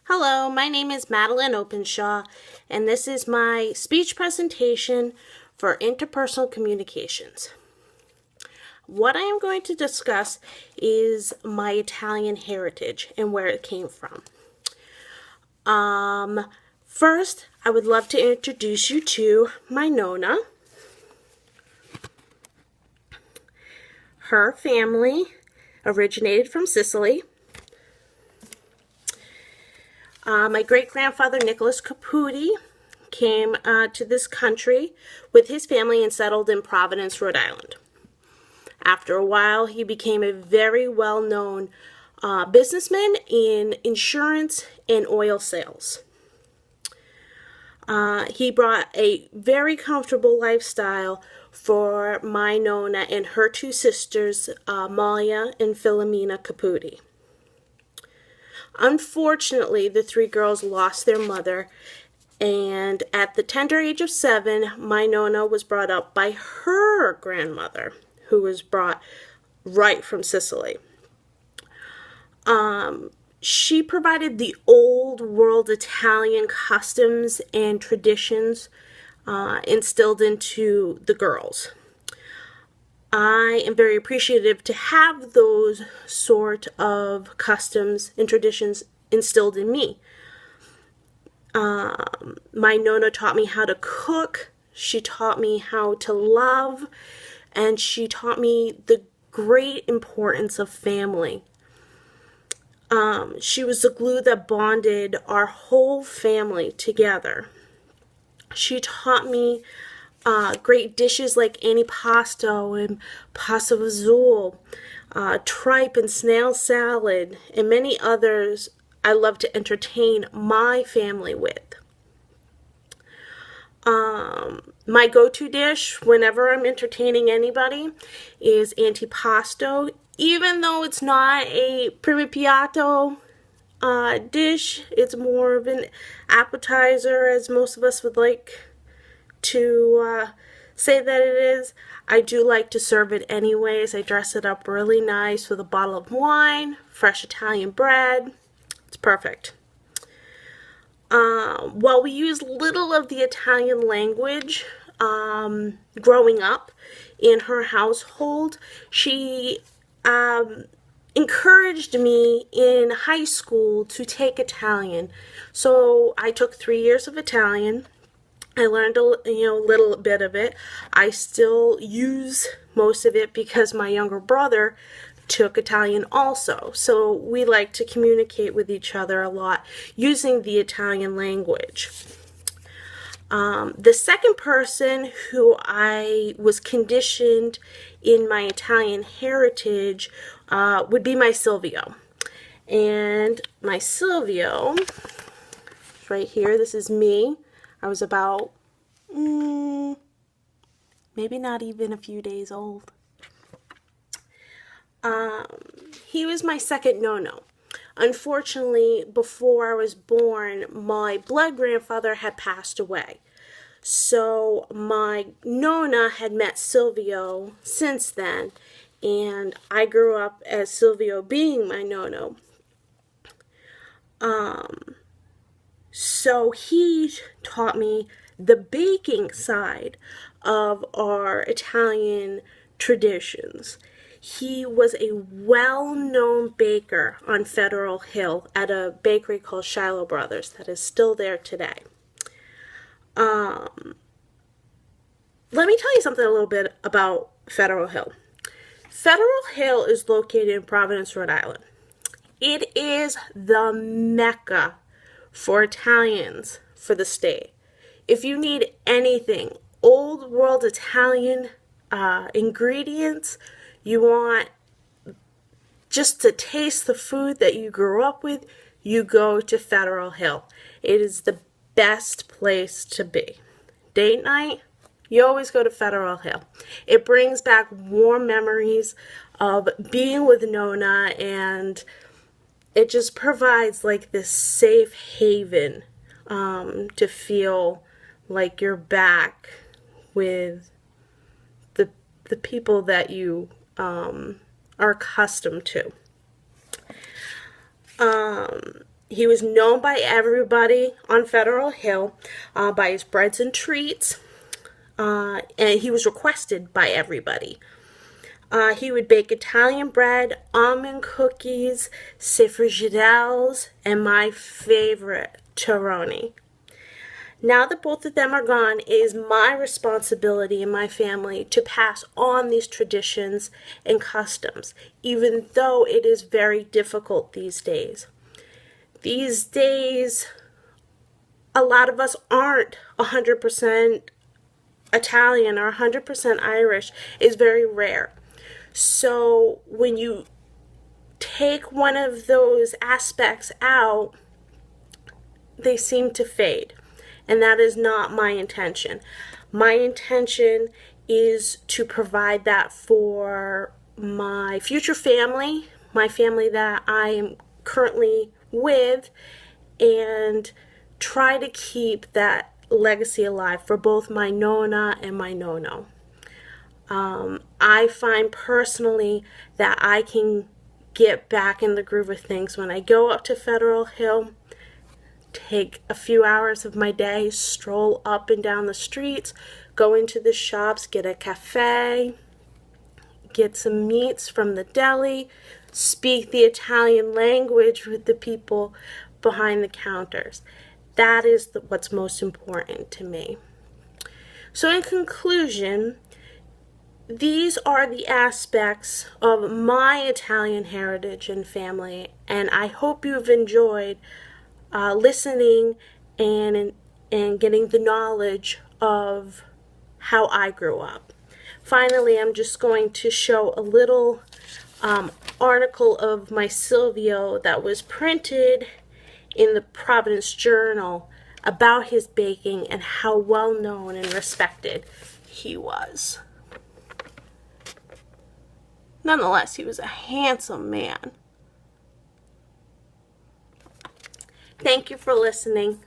Hello, my name is Madalyn Openshaw, and this is my speech presentation for interpersonal communications. What I am going to discuss is my Italian heritage and where it came from. First, I would love to introduce you to my Nonna. Her family originated from Sicily. My great-grandfather, Nicholas Caputi, came to this country with his family and settled in Providence, Rhode Island. After a while, he became a very well-known businessman in insurance and oil sales. He brought a very comfortable lifestyle for my Nonna and her two sisters, Malia and Philomena Caputi. Unfortunately, the three girls lost their mother, and at the tender age of 7, my Nonna was brought up by her grandmother, who was brought right from Sicily. She provided the old world Italian customs and traditions instilled into the girls. I am very appreciative to have those sort of customs and traditions instilled in me. My Nonna taught me how to cook, she taught me how to love, and she taught me the great importance of family. She was the glue that bonded our whole family together. She taught me great dishes like antipasto and pasta fazool, tripe and snail salad, and many others I love to entertain my family with. My go-to dish whenever I'm entertaining anybody is antipasto, even though it's not a primo piatto dish. It's more of an appetizer, as most of us would like to say that it is. I do like to serve it anyways. I dress it up really nice with a bottle of wine, fresh Italian bread. It's perfect. While we use little of the Italian language growing up in her household, she encouraged me in high school to take Italian. So I took 3 years of Italian. I learned a little bit of it. I still use most of it because my younger brother took Italian also. So we like to communicate with each other a lot using the Italian language. The second person who I was conditioned in my Italian heritage would be my Silvio. And my Silvio, right here, this is me. I was about, maybe not even a few days old. He was my second Nonno. Unfortunately, before I was born, my blood grandfather had passed away. So my Nonna had met Silvio since then, and I grew up as Silvio being my Nonno. So he taught me the baking side of our Italian traditions. He was a well-known baker on Federal Hill at a bakery called Shiloh Brothers that is still there today. Let me tell you something a little bit about Federal Hill. Federal Hill is located in Providence, Rhode Island. It is the Mecca for Italians for the state. If you need anything, old world Italian ingredients, you want just to taste the food that you grew up with, you go to Federal Hill. It is the best place to be. Date night, you always go to Federal Hill. It brings back warm memories of being with Nonna, and it just provides like this safe haven to feel like you're back with the people that you are accustomed to. He was known by everybody on Federal Hill by his breads and treats, and he was requested by everybody. He would bake Italian bread, almond cookies, frigidaires, and my favorite, Toroni. Now that both of them are gone, it is my responsibility and my family to pass on these traditions and customs, even though it is very difficult these days. These days, a lot of us aren't 100% Italian or 100% Irish. It's very rare. So when you take one of those aspects out, they seem to fade. And that is not my intention. My intention is to provide that for my future family, my family that I am currently with, and try to keep that legacy alive for both my Nona and my Nono. I find personally that I can get back in the groove of things when I go up to Federal Hill, take a few hours of my day, stroll up and down the streets, go into the shops, get a cafe, get some meats from the deli, speak the Italian language with the people behind the counters. That is what's most important to me. So in conclusion, these are the aspects of my Italian heritage and family, and I hope you've enjoyed listening and getting the knowledge of how I grew up. Finally, I'm just going to show a little article of my Silvio that was printed in the Providence Journal about his baking and how well known and respected he was. Nonetheless, he was a handsome man. Thank you for listening.